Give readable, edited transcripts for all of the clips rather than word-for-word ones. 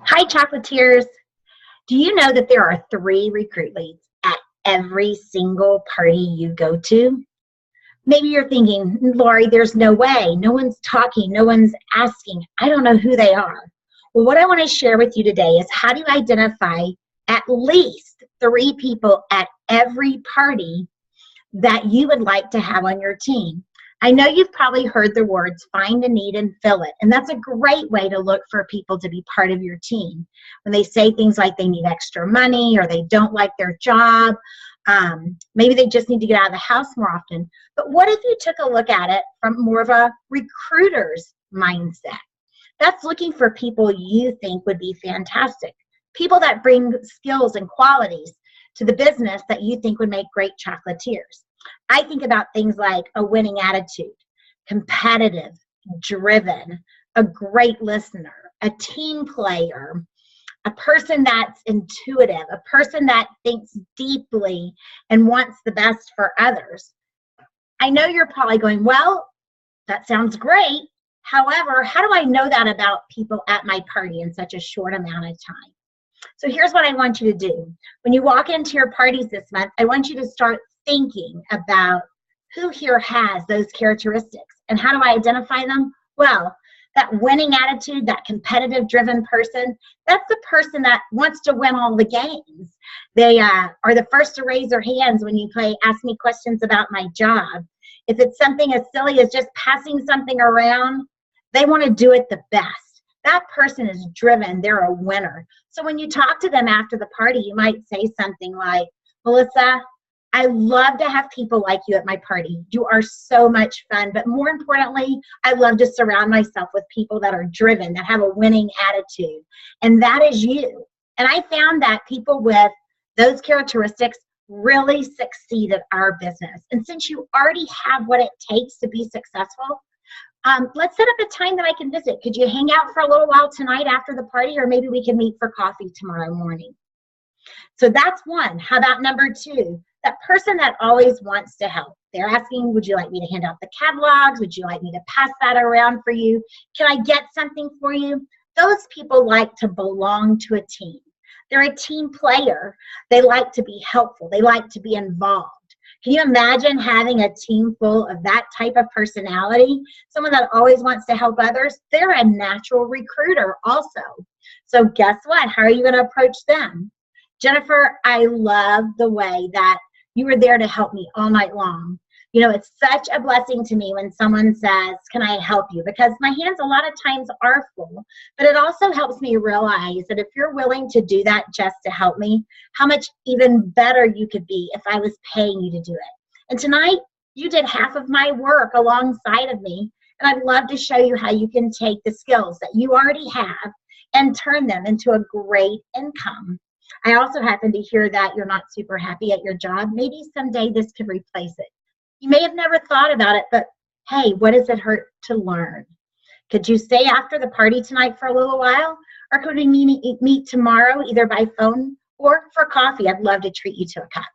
Hi, Chocolatiers. Do you know that there are three recruit leads at every single party you go to? Maybe you're thinking, Lori, there's no way. No one's talking. No one's asking. I don't know who they are. Well, what I want to share with you today is how do you identify at least three people at every party that you would like to have on your team. I know you've probably heard the words find a need and fill it. And that's a great way to look for people to be part of your team. When they say things like they need extra money or they don't like their job, maybe they just need to get out of the house more often. But what if you took a look at it from more of a recruiter's mindset? That's looking for people you think would be fantastic. People that bring skills and qualities to the business that you think would make great chocolatiers. I think about things like a winning attitude, competitive, driven, a great listener, a team player, a person that's intuitive, a person that thinks deeply and wants the best for others. I know you're probably going, well, that sounds great. However, how do I know that about people at my party in such a short amount of time? So here's what I want you to do. When you walk into your parties this month, I want you to start thinking about who here has those characteristics. And how do I identify them? Well, that winning attitude, that competitive driven person, that's the person that wants to win all the games. They are the first to raise their hands when you play ask me questions about my job. If it's something as silly as just passing something around, they want to do it the best. That person is driven. They're a winner. So when you talk to them after the party, you might say something like, Melissa, I love to have people like you at my party. You are so much fun. But more importantly, I love to surround myself with people that are driven, that have a winning attitude. And that is you. And I found that people with those characteristics really succeed at our business. And since you already have what it takes to be successful, let's set up a time that I can visit. Could you hang out for a little while tonight after the party, or maybe we can meet for coffee tomorrow morning? So that's one. How about number two? That person that always wants to help. They're asking, would you like me to hand out the catalogs? Would you like me to pass that around for you? Can I get something for you? Those people like to belong to a team. They're a team player. They like to be helpful. They like to be involved. Can you imagine having a team full of that type of personality? Someone that always wants to help others? They're a natural recruiter also. So guess what? How are you going to approach them? Jennifer, I love the way that you were there to help me all night long. You know, it's such a blessing to me when someone says, can I help you? Because my hands a lot of times are full, but it also helps me realize that if you're willing to do that just to help me, how much even better you could be if I was paying you to do it. And tonight, you did half of my work alongside of me, and I'd love to show you how you can take the skills that you already have and turn them into a great income. I also happen to hear that you're not super happy at your job. Maybe someday this could replace it. You may have never thought about it, but hey, what does it hurt to learn? Could you stay after the party tonight for a little while? Or could we meet tomorrow, either by phone or for coffee? I'd love to treat you to a cup.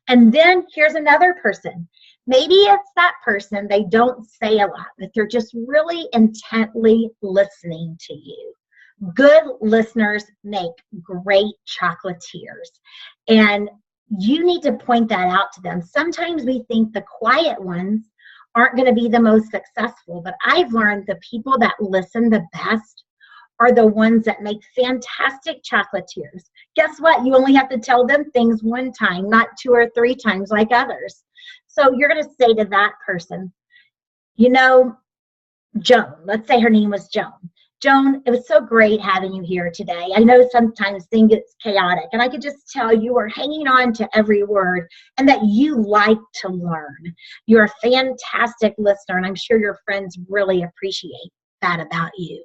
And then here's another person. Maybe it's that person, they don't say a lot, but they're just really intently listening to you. Good listeners make great chocolatiers. And you need to point that out to them. Sometimes we think the quiet ones aren't going to be the most successful, but I've learned the people that listen the best are the ones that make fantastic chocolatiers. Guess what? You only have to tell them things one time, not two or three times like others. So you're going to say to that person, you know, Joan, let's say her name was Joan. Joan, it was so great having you here today. I know sometimes things get chaotic, and I could just tell you were hanging on to every word and that you like to learn. You're a fantastic listener, and I'm sure your friends really appreciate that about you.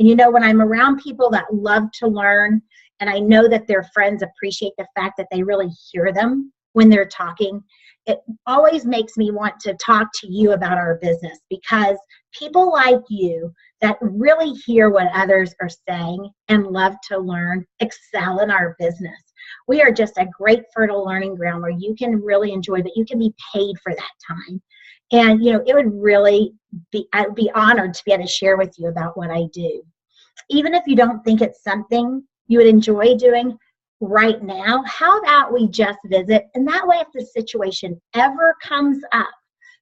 And you know, when I'm around people that love to learn, and I know that their friends appreciate the fact that they really hear them when they're talking, it always makes me want to talk to you about our business, because people like you that really hear what others are saying and love to learn excel in our business. We are just a great fertile learning ground where you can really enjoy, but you can be paid for that time. And, you know, it would really be, I would be honored to be able to share with you about what I do. Even if you don't think it's something you would enjoy doing right now, how about we just visit? And that way, if the situation ever comes up,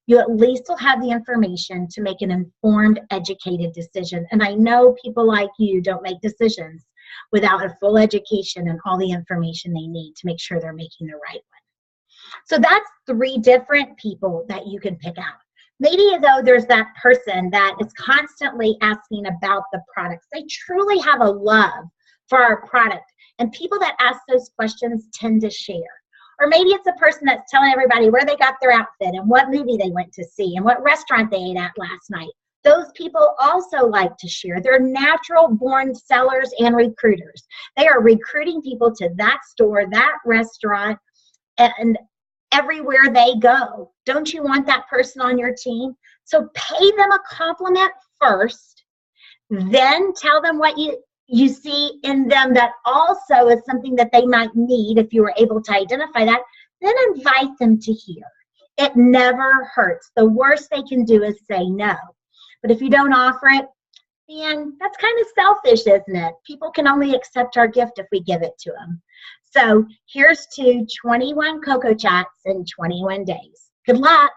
you at least will have the information to make an informed, educated decision. And I know people like you don't make decisions without a full education and all the information they need to make sure they're making the right one. So that's 3 different people that you can pick out. Maybe though there's that person that is constantly asking about the products. They truly have a love for our product. And people that ask those questions tend to share. Or maybe it's a person that's telling everybody where they got their outfit and what movie they went to see and what restaurant they ate at last night. Those people also like to share. They're natural born sellers and recruiters. They are recruiting people to that store, that restaurant, and everywhere they go. Don't you want that person on your team? So pay them a compliment first, then tell them what you see in them that also is something that they might need if you were able to identify that, then invite them to hear. It never hurts. The worst they can do is say no. But if you don't offer it, man, that's kind of selfish, isn't it? People can only accept our gift if we give it to them. So here's to 21 Cocoa Chats in 21 days. Good luck.